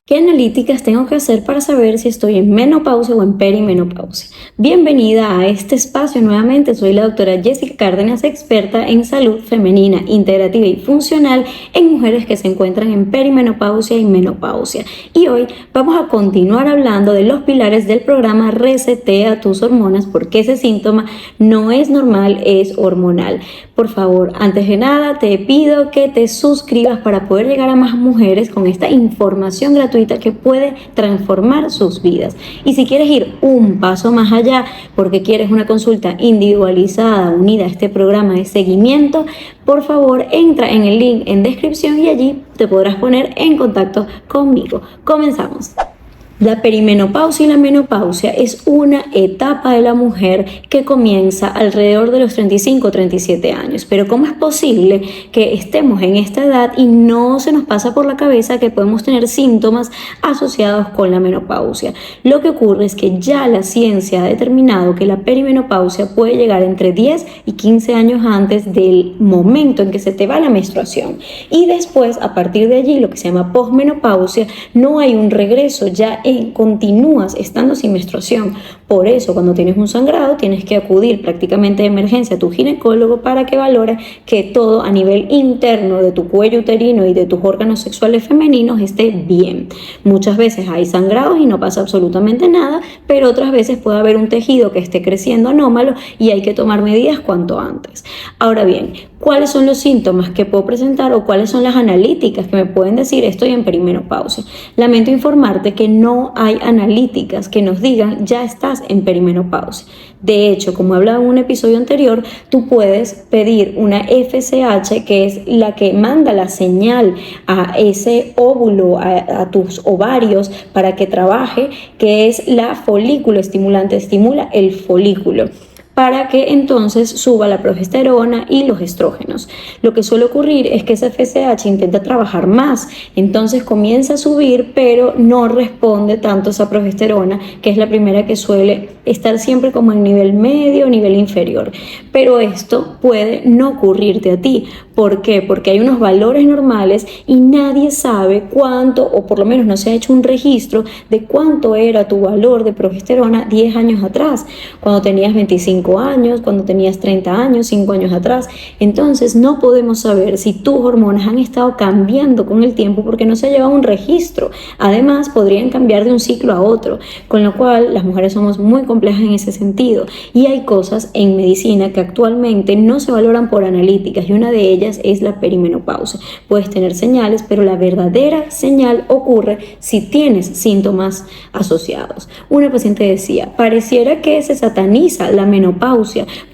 ¿Qué analíticas tengo que hacer para saber si estoy en menopausia o en perimenopausia? Bienvenida a este espacio nuevamente. Soy la doctora Jessica Cárdenas, experta en salud femenina, integrativa y funcional en mujeres que se encuentran en perimenopausia y menopausia. Y hoy vamos a continuar hablando de los pilares del programa Resetea tus hormonas, porque ese síntoma no es normal, es hormonal. Por favor, antes de nada, te pido que te suscribas para poder llegar a más mujeres con esta información gratuita que puede transformar sus vidas. Y si quieres ir un paso más allá, porque quieres una consulta individualizada unida a este programa de seguimiento, por favor entra en el link en descripción y allí te podrás poner en contacto conmigo. Comenzamos. La perimenopausia y la menopausia es una etapa de la mujer que comienza alrededor de los 35 o 37 años. Pero ¿cómo es posible que estemos en esta edad y no se nos pasa por la cabeza que podemos tener síntomas asociados con la menopausia? Lo que ocurre es que ya la ciencia ha determinado que la perimenopausia puede llegar entre 10 y 15 años antes del momento en que se te va la menstruación. Y después, a partir de allí, lo que se llama posmenopausia, no hay un regreso, ya continúas estando sin menstruación. Por eso, cuando tienes un sangrado, tienes que acudir prácticamente de emergencia a tu ginecólogo para que valore que todo a nivel interno de tu cuello uterino y de tus órganos sexuales femeninos esté bien. Muchas veces hay sangrados y no pasa absolutamente nada, pero otras veces puede haber un tejido que esté creciendo anómalo y hay que tomar medidas cuanto antes. Ahora bien, ¿cuáles son los síntomas que puedo presentar o cuáles son las analíticas que me pueden decir estoy en perimenopausia? Lamento informarte que no hay analíticas que nos digan ya estás en perimenopausia. De hecho, como he hablado en un episodio anterior, tú puedes pedir una FSH, que es la que manda la señal a ese óvulo, a tus ovarios, para que trabaje, que es la folículo estimulante, estimula el folículo, para que entonces suba la progesterona y los estrógenos. Lo que suele ocurrir es que esa FSH intenta trabajar más, entonces comienza a subir, pero no responde tanto a esa progesterona, que es la primera que suele estar siempre como en nivel medio o nivel inferior. Pero esto puede no ocurrirte a ti. ¿Por qué? Porque hay unos valores normales y nadie sabe cuánto, o por lo menos no se ha hecho un registro de cuánto era tu valor de progesterona 10 años atrás, cuando tenías 25 años, cuando tenías 30 años, 5 años atrás. Entonces no podemos saber si tus hormonas han estado cambiando con el tiempo porque no se ha llevado un registro. Además, podrían cambiar de un ciclo a otro, con lo cual las mujeres somos muy complejas en ese sentido. Y hay cosas en medicina que actualmente no se valoran por analíticas, y una de ellas es la perimenopausia. Puedes tener señales, pero la verdadera señal ocurre si tienes síntomas asociados. Una paciente decía, pareciera que se sataniza la menopausia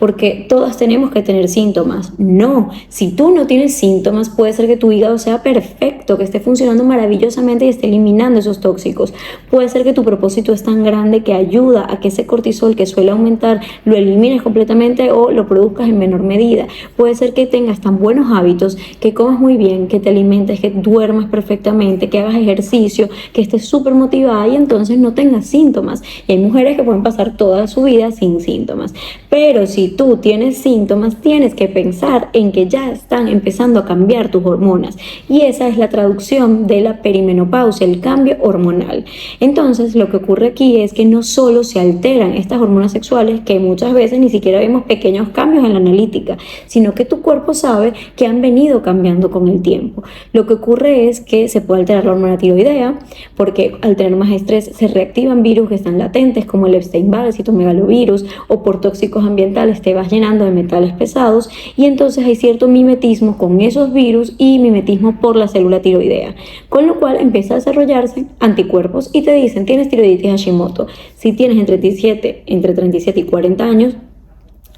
porque todas tenemos que tener síntomas. No, si tú no tienes síntomas, puede ser que tu hígado sea perfecto, que esté funcionando maravillosamente y esté eliminando esos tóxicos. Puede ser que tu propósito es tan grande que ayuda a que ese cortisol que suele aumentar lo elimines completamente o lo produzcas en menor medida. Puede ser que tengas tan buenos hábitos, que comas muy bien, que te alimentes, que duermas perfectamente, que hagas ejercicio, que estés súper motivada y entonces no tengas síntomas. Y hay mujeres que pueden pasar toda su vida sin síntomas. Pero si tú tienes síntomas, tienes que pensar en que ya están empezando a cambiar tus hormonas. Y esa es la traducción de la perimenopausia, el cambio hormonal. Entonces, lo que ocurre aquí es que no solo se alteran estas hormonas sexuales, que muchas veces ni siquiera vemos pequeños cambios en la analítica, sino que tu cuerpo sabe que han venido cambiando con el tiempo. Lo que ocurre es que se puede alterar la hormona tiroidea, porque al tener más estrés se reactivan virus que están latentes, como el Epstein-Barr, citomegalovirus, o por tóxicos ambientales te vas llenando de metales pesados, y entonces hay cierto mimetismo con esos virus y mimetismo por la célula tiroidea, con lo cual empieza a desarrollarse anticuerpos y te dicen, tienes tiroiditis Hashimoto. Si tienes entre 37 y 40 años,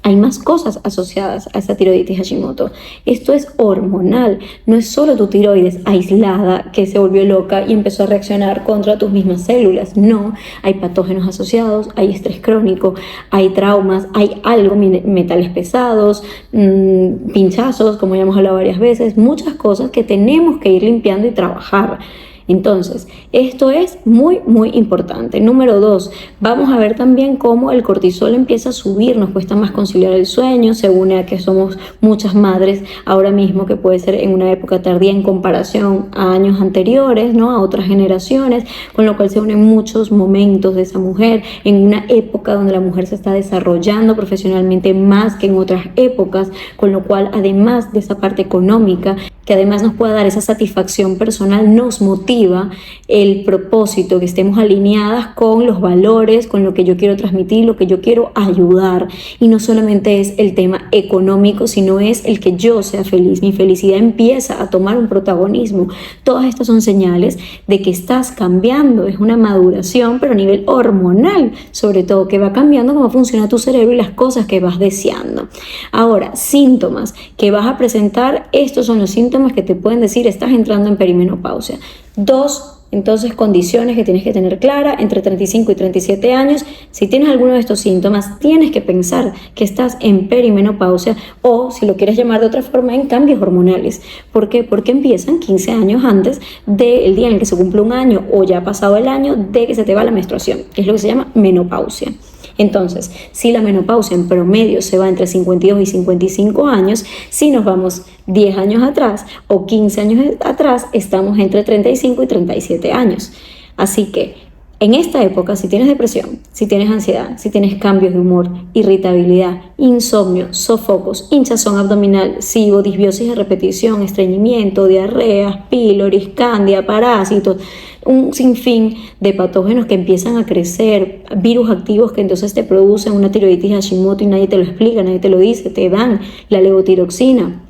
hay más cosas asociadas a esa tiroiditis Hashimoto. Esto es hormonal, no es solo tu tiroides aislada que se volvió loca y empezó a reaccionar contra tus mismas células. No, hay patógenos asociados, hay estrés crónico, hay traumas, hay algo, metales pesados, pinchazos, como ya hemos hablado varias veces, muchas cosas que tenemos que ir limpiando y trabajar. Entonces, esto es muy, muy importante. Número 2, vamos a ver también cómo el cortisol empieza a subir, nos cuesta más conciliar el sueño, se une a que somos muchas madres ahora mismo, que puede ser en una época tardía en comparación a años anteriores, ¿no? A otras generaciones, con lo cual se unen muchos momentos de esa mujer en una época donde la mujer se está desarrollando profesionalmente más que en otras épocas, con lo cual, además de esa parte económica, que además nos pueda dar esa satisfacción personal, nos motiva el propósito, que estemos alineadas con los valores, con lo que yo quiero transmitir, lo que yo quiero ayudar. Y no solamente es el tema económico, sino es el que yo sea feliz. Mi felicidad empieza a tomar un protagonismo. Todas estas son señales de que estás cambiando. Es una maduración, pero a nivel hormonal, sobre todo, que va cambiando cómo funciona tu cerebro y las cosas que vas deseando. Ahora, síntomas que vas a presentar, estos son los síntomas que te pueden decir estás entrando en perimenopausia. 2, entonces, condiciones que tienes que tener clara entre 35 y 37 años. Si tienes alguno de estos síntomas, tienes que pensar que estás en perimenopausia, o, si lo quieres llamar de otra forma, en cambios hormonales. ¿Por qué? Porque empiezan 15 años antes del día en el que se cumple un año, o ya ha pasado el año de que se te va la menstruación, que es lo que se llama menopausia. Entonces, si la menopausia en promedio se va entre 52 y 55 años, si nos vamos 10 años atrás o 15 años atrás, estamos entre 35 y 37 años. Así que en esta época, si tienes depresión, si tienes ansiedad, si tienes cambios de humor, irritabilidad, insomnio, sofocos, hinchazón abdominal, SIBO, disbiosis de repetición, estreñimiento, diarreas, píloris, cándida, parásitos, un sinfín de patógenos que empiezan a crecer, virus activos que entonces te producen una tiroiditis Hashimoto y nadie te lo explica, nadie te lo dice, te dan la levotiroxina,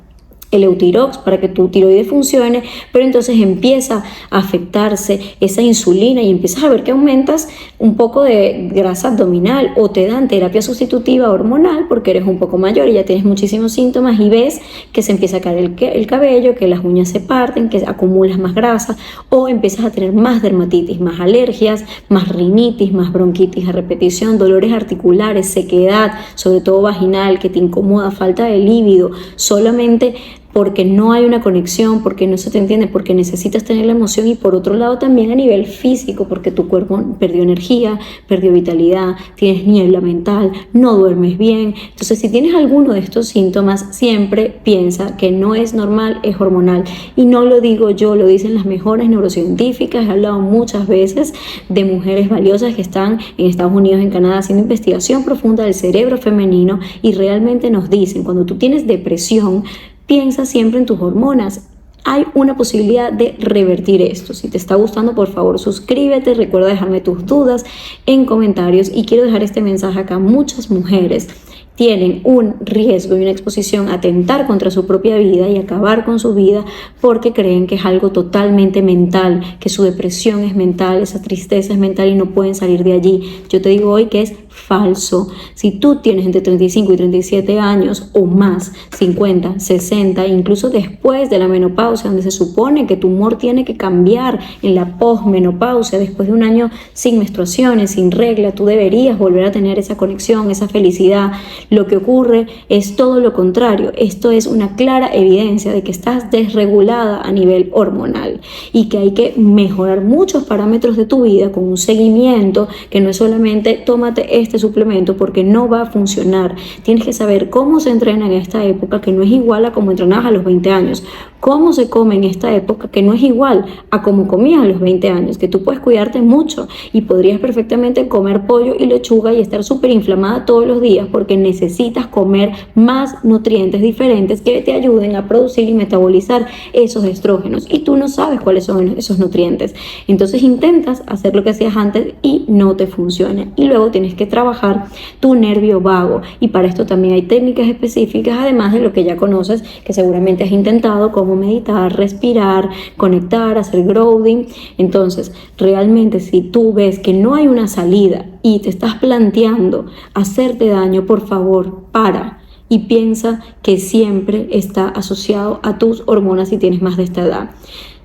el Eutirox para que tu tiroides funcione, pero entonces empieza a afectarse esa insulina y empiezas a ver que aumentas un poco de grasa abdominal, o te dan terapia sustitutiva hormonal porque eres un poco mayor y ya tienes muchísimos síntomas, y ves que se empieza a caer el cabello, que las uñas se parten, que acumulas más grasa, o empiezas a tener más dermatitis, más alergias, más rinitis, más bronquitis a repetición, dolores articulares, sequedad, sobre todo vaginal, que te incomoda, falta de líbido, solamente porque no hay una conexión, porque no se te entiende, porque necesitas tener la emoción, y por otro lado también a nivel físico, porque tu cuerpo perdió energía, perdió vitalidad, tienes niebla mental, no duermes bien. Entonces, si tienes alguno de estos síntomas, siempre piensa que no es normal, es hormonal. Y no lo digo yo, lo dicen las mejores neurocientíficas. He hablado muchas veces de mujeres valiosas que están en Estados Unidos, en Canadá, haciendo investigación profunda del cerebro femenino, y realmente nos dicen, cuando tú tienes depresión, piensa siempre en tus hormonas. Hay una posibilidad de revertir esto. Si te está gustando, por favor, suscríbete. Recuerda dejarme tus dudas en comentarios. Y quiero dejar este mensaje acá. Muchas mujeres tienen un riesgo y una exposición a atentar contra su propia vida y acabar con su vida porque creen que es algo totalmente mental, que su depresión es mental, esa tristeza es mental y no pueden salir de allí. Yo te digo hoy que es falso. Si tú tienes entre 35 y 37 años o más, 50, 60, incluso después de la menopausia, donde se supone que tu humor tiene que cambiar en la posmenopausia, después de un año sin menstruaciones, sin regla, tú deberías volver a tener esa conexión, esa felicidad. Lo que ocurre es todo lo contrario. Esto es una clara evidencia de que estás desregulada a nivel hormonal y que hay que mejorar muchos parámetros de tu vida con un seguimiento que no es solamente tómate este suplemento porque no va a funcionar. Tienes que saber cómo se entrena en esta época, que no es igual a cómo entrenabas a los 20 años. Cómo se come en esta época, que no es igual a cómo comías a los 20 años, que tú puedes cuidarte mucho y podrías perfectamente comer pollo y lechuga y estar súper inflamada todos los días porque necesitas comer más nutrientes diferentes que te ayuden a producir y metabolizar esos estrógenos, y tú no sabes cuáles son esos nutrientes. Entonces intentas hacer lo que hacías antes y no te funciona, y luego tienes que trabajar tu nervio vago, y para esto también hay técnicas específicas, además de lo que ya conoces, que seguramente has intentado, como meditar, respirar, conectar, hacer grounding. Entonces, realmente si tú ves que no hay una salida y te estás planteando hacerte daño, por favor, para y piensa que siempre está asociado a tus hormonas si tienes más de esta edad.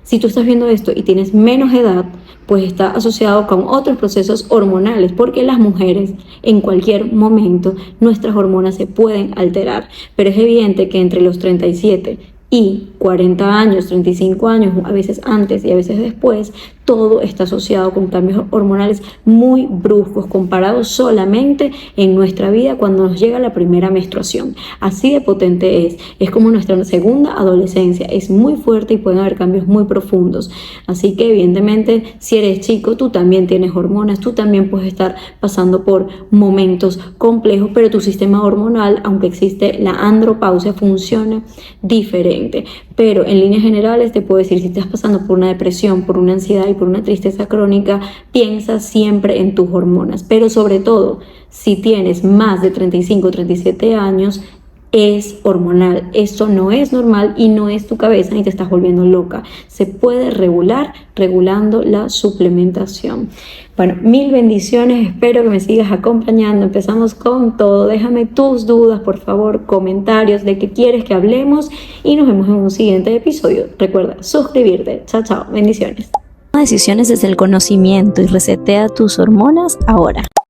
Si tú estás viendo esto y tienes menos edad, pues está asociado con otros procesos hormonales, porque las mujeres en cualquier momento nuestras hormonas se pueden alterar, pero es evidente que entre los 37 y 40 años, 35 años, a veces antes y a veces después, todo está asociado con cambios hormonales muy bruscos comparados solamente en nuestra vida cuando nos llega la primera menstruación. Así de potente es como nuestra segunda adolescencia, es muy fuerte y pueden haber cambios muy profundos. Así que evidentemente si eres chico, tú también tienes hormonas, tú también puedes estar pasando por momentos complejos, pero tu sistema hormonal, aunque existe la andropausia, funciona diferente. Pero en líneas generales te puedo decir, si estás pasando por una depresión, por una ansiedad y por una tristeza crónica, piensa siempre en tus hormonas. Pero sobre todo, si tienes más de 35 o 37 años, es hormonal. Esto no es normal y no es tu cabeza ni te estás volviendo loca. Se puede regular regulando la suplementación. Bueno, mil bendiciones, espero que me sigas acompañando. Empezamos con todo. Déjame tus dudas, por favor, comentarios de qué quieres que hablemos y nos vemos en un siguiente episodio. Recuerda suscribirte. Chao, chao. Bendiciones. Toma decisiones desde el conocimiento y resetea tus hormonas ahora.